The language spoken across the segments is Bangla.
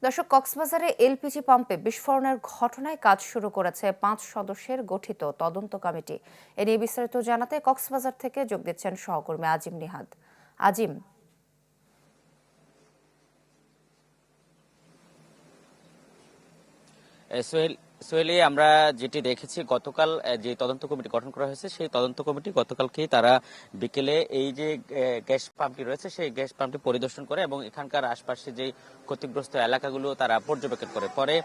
দর্শক, কক্সবাজারে এলপিজি পাম্পে বিস্ফোরণের ঘটনায় কাজ শুরু করেছে ৫ সদস্যের গঠিত তদন্ত কমিটি। এ নিয়ে বিস্তারিত জানাতে কক্সবাজার থেকে যোগ দিচ্ছেন সহকর্মী আজিম নিহাদ। আজিম। সোহেলি, আমরা যেটি দেখেছি গতকাল যে তদন্ত কমিটি গঠন করা হয়েছে সেই তদন্ত কমিটি গতকালকেই তারা বিকেলে এই যে গ্যাস পাম্পটি রয়েছে সেই গ্যাস পাম্পটি পরিদর্শন করে এবং এখানকার আশপাশে যে ক্ষতিগ্রস্ত এলাকাগুলো তারা পর্যবেক্ষণ করে। পরে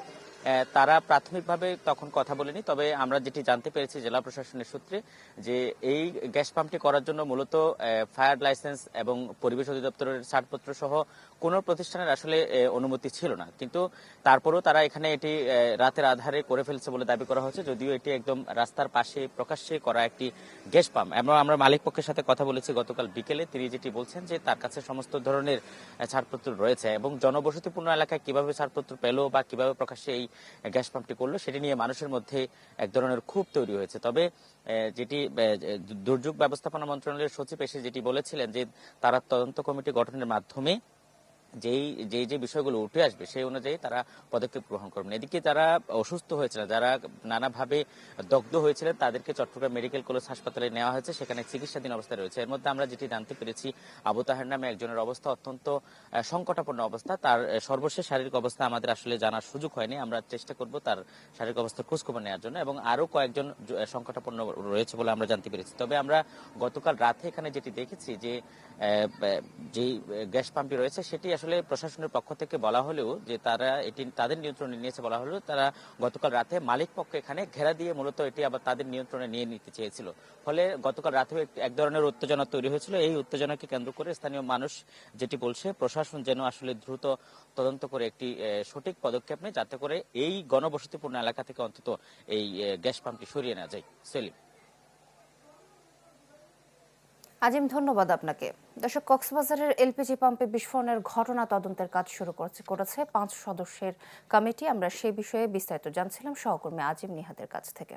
তারা প্রাথমিকভাবে তখন কথা বলেনি, তবে আমরা যেটি জানতে পেরেছি জেলা প্রশাসনের সূত্রে যে এই গ্যাস পাম্পটি করার জন্য মূলত ফায়ার লাইসেন্স এবং পরিবেশ অধিদপ্তরের ছাড়পত্র সহ কোনো প্রতিষ্ঠানের আসলে অনুমতি ছিল না, কিন্তু তারপরেও তারা এখানে এটি রাতের আধারে করে ফেলছে বলে দাবি করা হচ্ছে, যদিও এটি একদম রাস্তার পাশে প্রকাশ্যে করা একটি গ্যাস পাম্প। এবং আমরা মালিক পক্ষের সাথে কথা বলেছি গতকাল বিকেলে, তিনি যেটি বলছেন যে তার কাছে সমস্ত ধরনের ছাড়পত্র রয়েছে এবং জনবসতিপূর্ণ এলাকায় কিভাবে ছাড়পত্র পেল বা কিভাবে প্রকাশ্যে এই গ্যাস পাম্পটি করলো সেটি নিয়ে মানুষের মধ্যে এক ধরনের ক্ষোভ তৈরি হয়েছে। তবে যেটি দুর্যোগ ব্যবস্থাপনা মন্ত্রণালয়ের সচিব এসে যেটি বলেছিলেন যে তারা তদন্ত কমিটি গঠনের মাধ্যমে যে বিষয়গুলো উঠে আসবে সেই অনুযায়ী তারা পদক্ষেপ গ্রহণ করবেন। এদিকে যারা অসুস্থ হয়েছিলেন, যারা নানাভাবে দগ্ধ হয়েছিলেন, তাদেরকে চট্টগ্রাম মেডিকেল কলেজ হাসপাতালে নেওয়া হয়েছে, সেখানে চিকিৎসাধীন অবস্থায় রয়েছে। এর মধ্যে আমরা যেটি জানতে পেরেছি, আবু তাহের নামে একজনের অবস্থা অত্যন্ত সংকটাপন্ন অবস্থা। তার সর্বশেষ শারীরিক অবস্থা আমাদের আসলে জানার সুযোগ হয়নি, আমরা চেষ্টা করব তার শারীরিক অবস্থার খোঁজখবর নেওয়ার জন্য, এবং আরো কয়েকজন সংকটাপন্ন রয়েছে বলে আমরা জানতে পেরেছি। তবে আমরা গতকাল রাতে এখানে যেটি দেখেছি যে যেই গ্যাস পাম্পটি রয়েছে সেটি আসলে প্রশাসনের পক্ষ থেকে বলা হলেও যে তারা এটি তাদের নিয়ন্ত্রণে নিয়েছে বলা হলেও তারা গতকাল রাতে মালিক পক্ষ এখানে ঘেরা দিয়ে মূলত এটি আবার তাদের নিয়ন্ত্রণে নিয়ে নিতে চেয়েছিল। ফলে গতকাল রাতেও এক ধরনের উত্তেজনা তৈরি হয়েছিল। এই উত্তেজনাকে কেন্দ্র করে স্থানীয় মানুষ যেটি বলছে, প্রশাসন যেন আসলে দ্রুত তদন্ত করে একটি সঠিক পদক্ষেপ নেয় যাতে করে এই গণবসতিপূর্ণ এলাকা থেকে অন্তত এই গ্যাস পাম্পটি সরিয়ে নেওয়া যায়। সেলিম। আজিম, ধন্যবাদ আপনাকে। দর্শক, কক্সবাজারের এলপিজি পাম্পে বিস্ফোরণের ঘটনা তদন্তের কাজ শুরু করেছে ৫ সদস্যের কমিটি। আমরা সেই বিষয়ে বিস্তারিত জানছিলাম সহকর্মী আজিম নিহাদের কাছ থেকে।